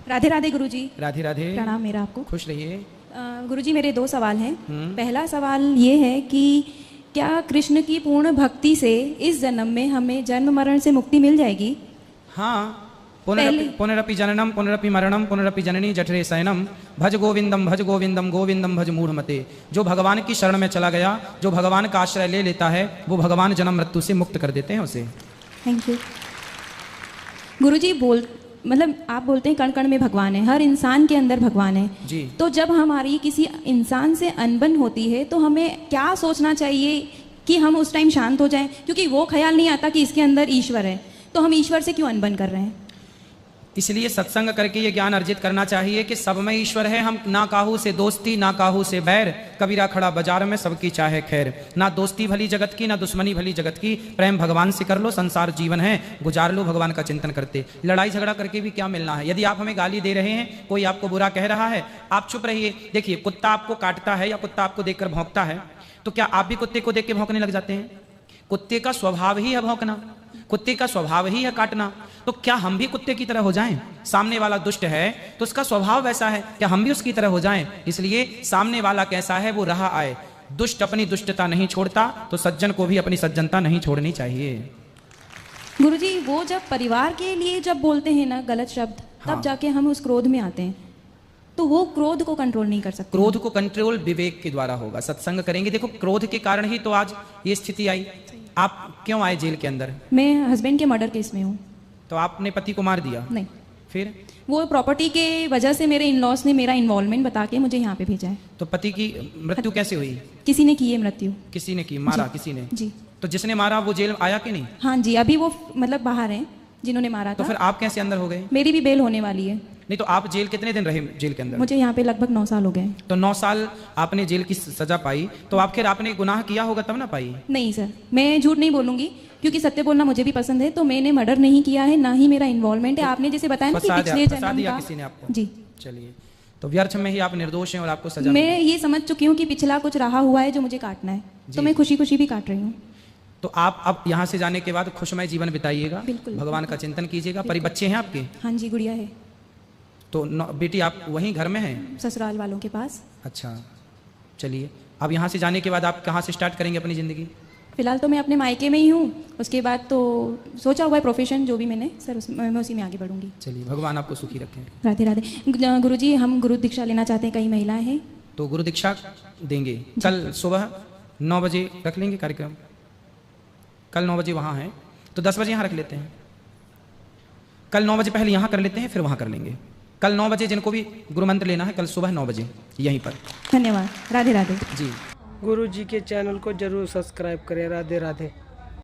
राधे राधे गुरुजी। राधे राधे। प्रणाम मेरा आपको। खुश रहिए। गुरुजी मेरे दो सवाल हैं। पहला सवाल ये है कि क्या कृष्ण की पूर्ण भक्ति से इस जन्म में हमें जन्म मरण से मुक्ति मिल जाएगी? हाँ, पुनरपि जननम पुनरपि मरणम पुनरपि जननी जठरे शयनम भज गोविंदम गोविंदम भज मूढ़मते। जो भगवान की शरण में चला गया, जो भगवान का आश्रय ले लेता है, वो भगवान जन्म मृत्यु से मुक्त कर देते हैं उसे। थैंक यू गुरुजी। मतलब आप बोलते हैं कण कण में भगवान है, हर इंसान के अंदर भगवान है जी। तो जब हमारी किसी इंसान से अनबन होती है तो हमें क्या सोचना चाहिए कि हम उस टाइम शांत हो जाएं? क्योंकि वो ख्याल नहीं आता कि इसके अंदर ईश्वर है, तो हम ईश्वर से क्यों अनबन कर रहे हैं? इसलिए सत्संग करके ये ज्ञान अर्जित करना चाहिए कि सब में ईश्वर है। हम ना काहू से दोस्ती ना काहू से बैर, कबीरा खड़ा बाजार में सबकी चाहे खैर। ना दोस्ती भली जगत की ना दुश्मनी भली जगत की, प्रेम भगवान से कर लो, संसार जीवन है गुजार लो भगवान का चिंतन करते। लड़ाई झगड़ा करके भी क्या मिलना है? यदि आप हमें गाली दे रहे हैं, कोई आपको बुरा कह रहा है, आप चुप रहिए। देखिए, कुत्ता आपको काटता है या कुत्ता आपको देखकर भौंकता है, तो क्या आप भी कुत्ते को देख के भौंकने लग जाते हैं? कुत्ते का स्वभाव ही है भौंकना, कुत्ते का स्वभाव ही है काटना। तो क्या हम भी कुत्ते की तरह हो जाएं? सामने वाला दुष्ट है तो उसका स्वभाव वैसा है, क्या हम भी उसकी तरह हो जाएं? इसलिए सामने वाला कैसा है वो रहा आए। दुष्ट अपनी दुष्टता नहीं छोड़ता, तो सज्जन को भी अपनी सज्जनता नहीं छोड़नी चाहिए। गुरुजी, वो जब परिवार के लिए जब बोलते हैं ना गलत शब्द, तब जाके हम उस क्रोध में आते हैं, तो वो क्रोध को कंट्रोल नहीं कर सकते। क्रोध को कंट्रोल विवेक के द्वारा होगा। सत्संग करेंगे। देखो, क्रोध के कारण ही तो आज ये स्थिति आई। आप क्यों आए जेल के अंदर? मैं हस्बैंड के मर्डर केस में हूँ। तो आपने पति को मार दिया? नहीं। फिर? वो प्रॉपर्टी के वजह से मेरे इन लॉस ने मेरा इन्वॉल्वमेंट बता के मुझे यहाँ पे भेजा है। तो पति की मृत्यु कैसे हुई? किसी ने की है मृत्यु। किसी ने की? मारा किसी ने? जी। तो जिसने मारा वो जेल आया कि नहीं? हाँ जी, अभी वो मतलब बाहर हैं जिन्होंने मारा था। तो फिर आप कैसे अंदर हो गए? मेरी भी बेल होने वाली है। नहीं, तो आप जेल कितने दिन रहे जेल के अंदर? मुझे यहाँ पे लगभग 9 साल हो गए। तो 9 साल आपने जेल की सजा पाई, तो आखिर आपने गुनाह किया होगा तब ना पाई? नहीं सर, मैं झूठ नहीं बोलूंगी क्योंकि सत्य बोलना मुझे भी पसंद है। तो मैंने मर्डर नहीं किया है, ना ही मेरा इन्वॉल्वमेंट है। आपने जैसे बताया ना कि पिछले जन्म का किसी ने आपको? जी। चलिए, तो व्यर्थ में ही आप निर्दोष हैं और आपको सजा। मैं ये समझ चुकी हूँ कि पिछला कुछ रहा हुआ है जो मुझे काटना है, तो मैं खुशी खुशी भी काट रही हूँ। तो आप अब यहाँ से जाने के बाद खुशमय जीवन बिताइएगा, बिल्कुल। भगवान का चिंतन कीजिएगा। परि बच्चे हैं आपके? हाँ जी, गुड़िया है। तो बेटी आप वहीं घर में हैं? ससुराल वालों के पास। अच्छा, चलिए। अब यहाँ से जाने के बाद आप कहाँ से स्टार्ट करेंगे अपनी ज़िंदगी? फिलहाल तो मैं अपने मायके में ही हूँ, उसके बाद तो सोचा हुआ है प्रोफेशन जो भी मैंने सर मैं उसी में आगे बढ़ूंगी। चलिए, भगवान आपको सुखी रखें। राधे राधे। गुरुजी, हम गुरु दीक्षा लेना चाहते हैं, कई महिलाएं हैं। तो गुरु दीक्षा देंगे। कल सुबह 9 बजे रख लेंगे कार्यक्रम। कल 9 बजे वहाँ हैं, तो 10 बजे यहाँ रख लेते हैं। कल 9 बजे पहले यहाँ कर लेते हैं, फिर वहाँ कर लेंगे। कल 9 बजे जिनको भी गुरु मंत्र लेना है, कल सुबह 9 बजे यहीं पर। धन्यवाद। राधे राधे जी। गुरु जी के चैनल को जरूर सब्सक्राइब करें। राधे राधे।